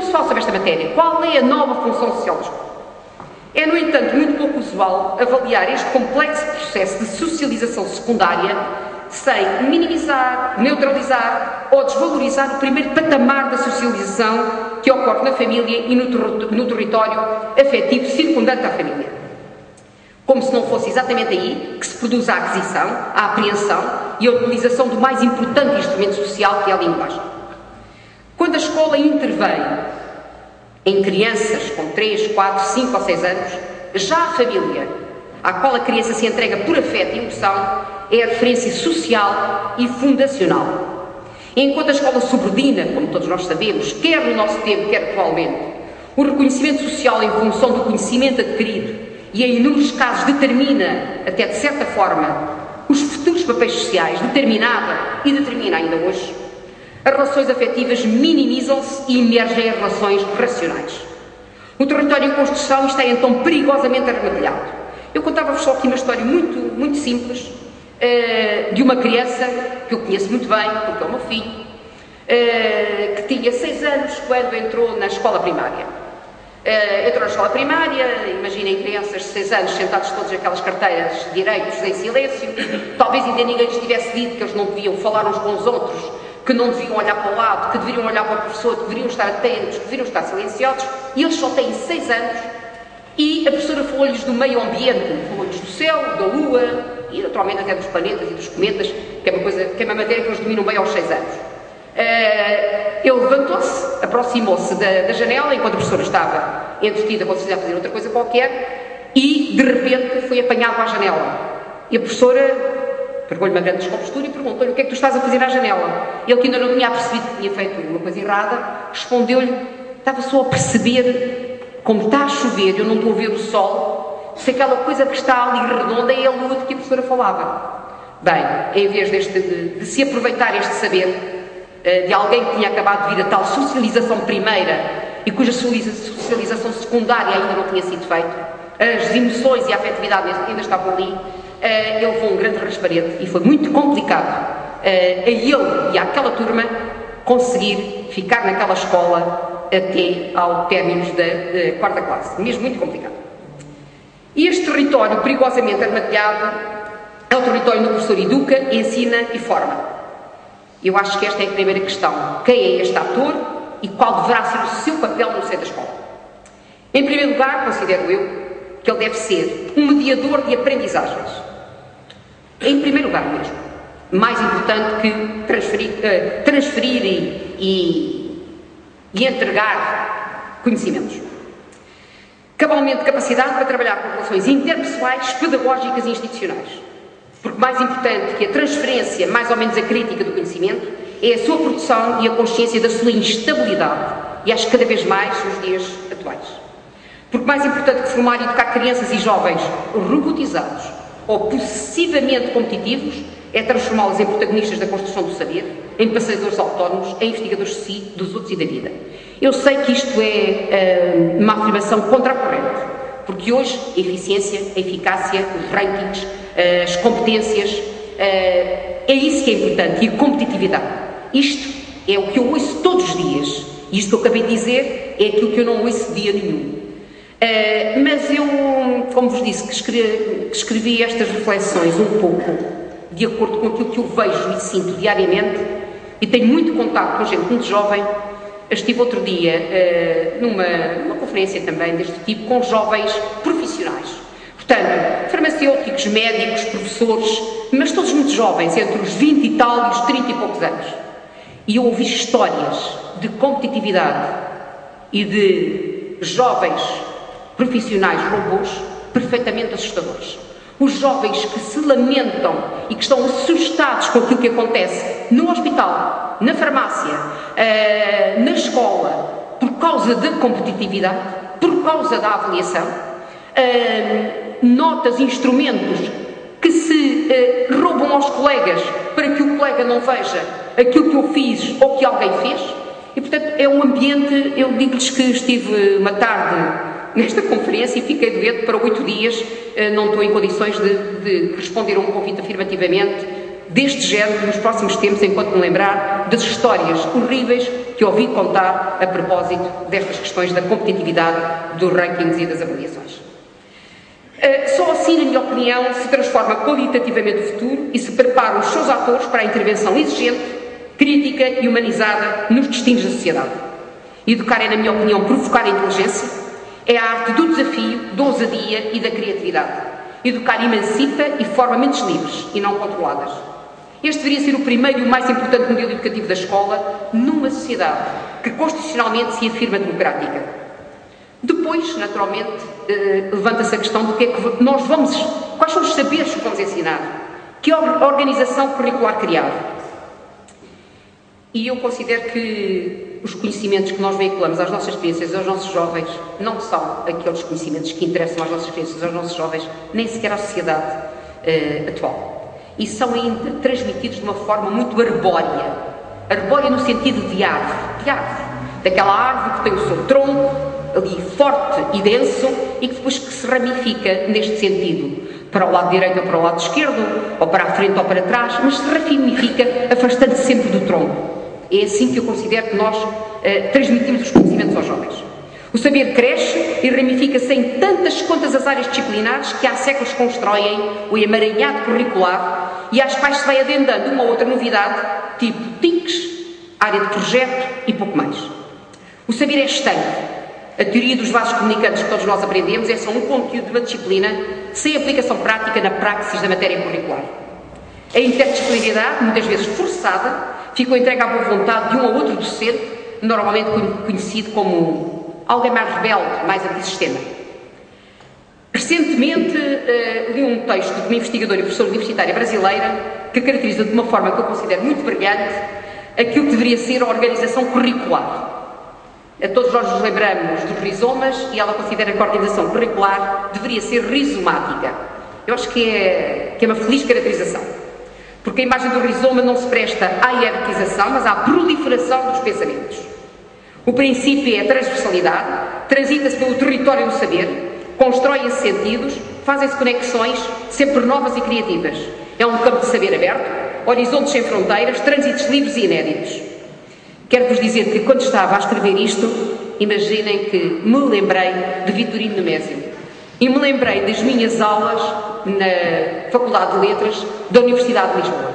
se fala sobre esta matéria, qual é a nova função social da escola? É, no entanto, muito pouco usual avaliar este complexo processo de socialização secundária sem minimizar, neutralizar ou desvalorizar o primeiro patamar da socialização que ocorre na família e no território afetivo circundante à família. Como se não fosse exatamente aí que se produz a aquisição, a apreensão e a utilização do mais importante instrumento social, que é a linguagem. Quando a escola intervém em crianças com 3, 4, 5 ou 6 anos, já a família, à qual a criança se entrega por afeto e emoção, é a referência social e fundacional. Enquanto a escola subordina, como todos nós sabemos, quer no nosso tempo, quer atualmente, o reconhecimento social em função do conhecimento adquirido e em inúmeros casos determina, até de certa forma, os futuros papéis sociais, determinava e determina ainda hoje, as relações afetivas minimizam-se e emergem em relações racionais. O território em construção está então perigosamente armadilhado. Eu contava-vos só aqui uma história muito simples de uma criança que eu conheço muito bem, porque é o meu filho, que tinha 6 anos quando entrou na escola primária. Entrou na escola primária, imaginem crianças de 6 anos sentados todos naquelas carteiras de direitos em silêncio, talvez ainda ninguém lhes tivesse dito que eles não deviam falar uns com os outros, que não deviam olhar para o lado, que deveriam olhar para o professor, que deveriam estar atentos, que deveriam estar silenciosos, e eles só têm 6 anos, e a professora falou-lhes do meio ambiente, falou-lhes do céu, da lua, e naturalmente até dos planetas e dos cometas, que é uma matéria que eles dominam bem aos 6 anos. Ele levantou-se, aproximou-se da janela, enquanto a professora estava entretida com a fazer outra coisa qualquer, e de repente foi apanhado à janela. E a professora pegou-lhe uma grande descompostura e perguntou-lhe: o que é que tu estás a fazer à janela? Ele, que ainda não tinha percebido que tinha feito uma coisa errada, respondeu-lhe: estava só a perceber, como está a chover, eu não estou a ver o sol, se aquela coisa que está ali redonda é a lua de que a professora falava. Bem, em vez de se aproveitar este saber de alguém que tinha acabado de vir a tal socialização primeira e cuja socialização secundária ainda não tinha sido feita, as emoções e a afetividade ainda estavam ali, ele levou um grande rasparete e foi muito complicado a ele e àquela turma conseguir ficar naquela escola até ao término da 4ª classe, mesmo muito complicado. E este território perigosamente armadilhado é o território onde o professor educa, ensina e forma. Eu acho que esta é a primeira questão. Quem é este ator e qual deverá ser o seu papel no seio da escola? Em primeiro lugar, considero eu que ele deve ser um mediador de aprendizagens. Em primeiro lugar mesmo. Mais importante que transferir e entregar conhecimentos. Cabalmente capacidade para trabalhar com relações interpessoais, pedagógicas e institucionais. Porque mais importante que a transferência, mais ou menos a crítica do conhecimento, é a sua produção e a consciência da sua instabilidade, e acho que cada vez mais nos dias atuais. Porque mais importante que formar e educar crianças e jovens robotizados ou possessivamente competitivos é transformá-los em protagonistas da construção do saber, em passeadores autónomos, em investigadores de si, dos outros e da vida. Eu sei que isto é uma afirmação contra a corrente, porque hoje a eficiência, a eficácia, os rankings, as competências, é isso que é importante, e a competitividade. Isto é o que eu ouço todos os dias, e isto que eu acabei de dizer é aquilo que eu não ouço dia nenhum. Mas eu, como vos disse, que escrevi estas reflexões um pouco de acordo com aquilo que eu vejo e sinto diariamente, e tenho muito contato com gente muito jovem. Estive outro dia numa conferência também deste tipo, com jovens profissionais. Portanto, farmacêuticos, médicos, professores, mas todos muito jovens, entre os 20 e tal e os 30 e poucos anos. E eu ouvi histórias de competitividade e de jovens profissionais robôs perfeitamente assustadores. Os jovens que se lamentam e que estão assustados com aquilo que acontece no hospital, na farmácia, na escola, por causa da competitividade, por causa da avaliação, notas, instrumentos que se roubam aos colegas para que o colega não veja aquilo que eu fiz ou que alguém fez. E, portanto, é um ambiente. Eu digo-lhes que estive uma tarde nesta conferência e fiquei doente para 8 dias, não estou em condições de responder a um convite afirmativamente, deste género nos próximos tempos, enquanto me lembrar das histórias horríveis que ouvi contar a propósito destas questões da competitividade, dos rankings e das avaliações. Só assim, na minha opinião, se transforma qualitativamente o futuro e se preparam os seus atores para a intervenção exigente, crítica e humanizada nos destinos da sociedade. Educar é, na minha opinião, provocar a inteligência, é a arte do desafio, da ousadia e da criatividade. Educar emancipa e forma mentes livres e não controladas. Este deveria ser o primeiro e o mais importante modelo educativo da escola numa sociedade que constitucionalmente se afirma democrática. Depois, naturalmente, levanta-se a questão do que é que nós vamos, quais são os saberes que vamos ensinar, que organização curricular criar. E eu considero que os conhecimentos que nós veiculamos às nossas crianças e aos nossos jovens não são aqueles conhecimentos que interessam às nossas crianças e aos nossos jovens, nem sequer à sociedade atual. E são ainda transmitidos de uma forma muito arbórea. Arbórea no sentido de árvore. Daquela árvore que tem o seu tronco ali forte e denso e que depois que se ramifica neste sentido, para o lado direito ou para o lado esquerdo, ou para a frente ou para trás, mas se ramifica afastando-se sempre do tronco. É assim que eu considero que nós transmitimos os conhecimentos aos jovens. O saber cresce e ramifica-se em tantas quantas as áreas disciplinares que há séculos constroem o emaranhado curricular e às quais se vai adendando uma ou outra novidade, tipo TICs, área de projeto e pouco mais. O saber é estanque. A teoria dos vasos comunicantes que todos nós aprendemos é só um conteúdo de uma disciplina sem aplicação prática na praxis da matéria curricular. A interdisciplinaridade, muitas vezes forçada, ficou entregue à boa vontade de um ou outro docente, normalmente conhecido como alguém mais rebelde, mais antissistema. Recentemente li um texto de uma investigadora e professora universitária brasileira que caracteriza de uma forma que eu considero muito brilhante aquilo que deveria ser a organização curricular. A todos nós nos lembramos dos rizomas e ela considera que a organização curricular deveria ser rizomática. Eu acho que é uma feliz caracterização, porque a imagem do rizoma não se presta à hierarquização, mas à proliferação dos pensamentos. O princípio é a transversalidade, transita-se pelo território do saber, constroem-se sentidos, fazem-se conexões, sempre novas e criativas. É um campo de saber aberto, horizontes sem fronteiras, trânsitos livres e inéditos. Quero-vos dizer que, quando estava a escrever isto, imaginem que me lembrei de Vitorino Nemésio e me lembrei das minhas aulas na Faculdade de Letras da Universidade de Lisboa.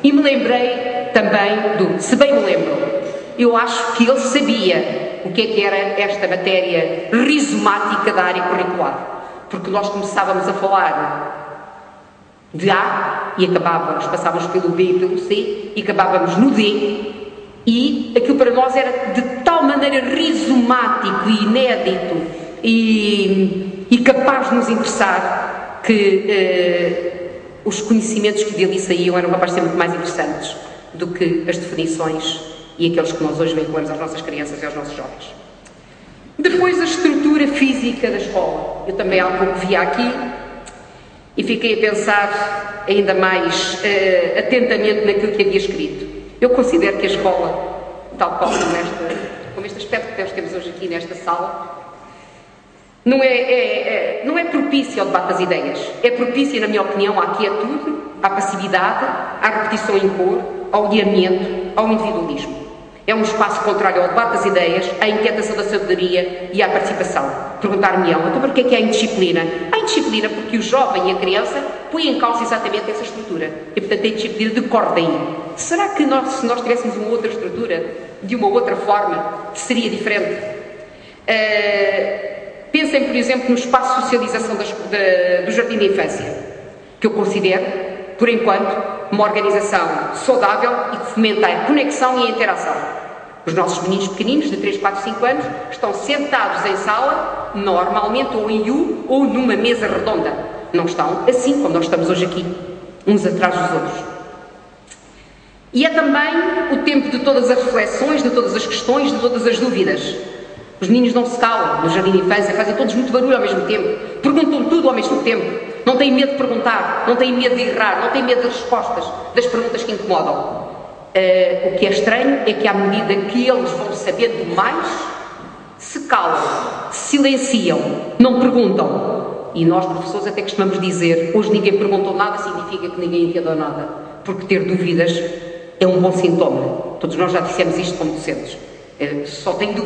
E me lembrei também do, se bem me lembro, eu acho que ele sabia o que era esta matéria rizomática da área curricular, porque nós começávamos a falar de A e passávamos pelo B e pelo C e acabávamos no D. E aquilo para nós era de tal maneira rizomático e inédito e capaz de nos interessar que os conhecimentos que dele saíam eram capazes de ser muito mais interessantes do que as definições e aqueles que nós hoje veiculamos às nossas crianças e aos nossos jovens. Depois, a estrutura física da escola. Eu também há pouco via aqui e fiquei a pensar ainda mais atentamente naquilo que havia escrito. Eu considero que a escola, tal qual como este aspecto que nós temos hoje aqui nesta sala, não é propícia ao debate das ideias. É propícia, na minha opinião, à quietude, à passividade, à repetição em cor, ao alinhamento, ao individualismo. É um espaço contrário ao debate das ideias, à inquietação da sabedoria e à participação. Perguntar-me-ão, então porquê é que há indisciplina? Há indisciplina porque o jovem e a criança põem em causa exatamente essa estrutura. E, portanto, a indisciplina decorre daí. Será que se nós tivéssemos uma outra estrutura, de uma outra forma, seria diferente? Pensem, por exemplo, no espaço de socialização do jardim da infância, que eu considero, por enquanto, uma organização saudável e que fomenta a conexão e a interação. Os nossos meninos pequeninos, de 3, 4, 5 anos, estão sentados em sala, normalmente ou em U ou numa mesa redonda. Não estão assim como nós estamos hoje aqui, uns atrás dos outros. E é também o tempo de todas as reflexões, de todas as questões, de todas as dúvidas. Os meninos não se calam no jardim de infância, fazem todos muito barulho ao mesmo tempo, perguntam tudo ao mesmo tempo, não têm medo de perguntar, não têm medo de errar, não têm medo das respostas, das perguntas que incomodam. O que é estranho é que à medida que eles vão sabendo mais, se calam, se silenciam, não perguntam. E nós, professores, até costumamos dizer, hoje ninguém perguntou nada, significa que ninguém entendeu nada. porque ter dúvidas é um bom sintoma. Todos nós já dissemos isto como docentes. Só tenho dúvidas.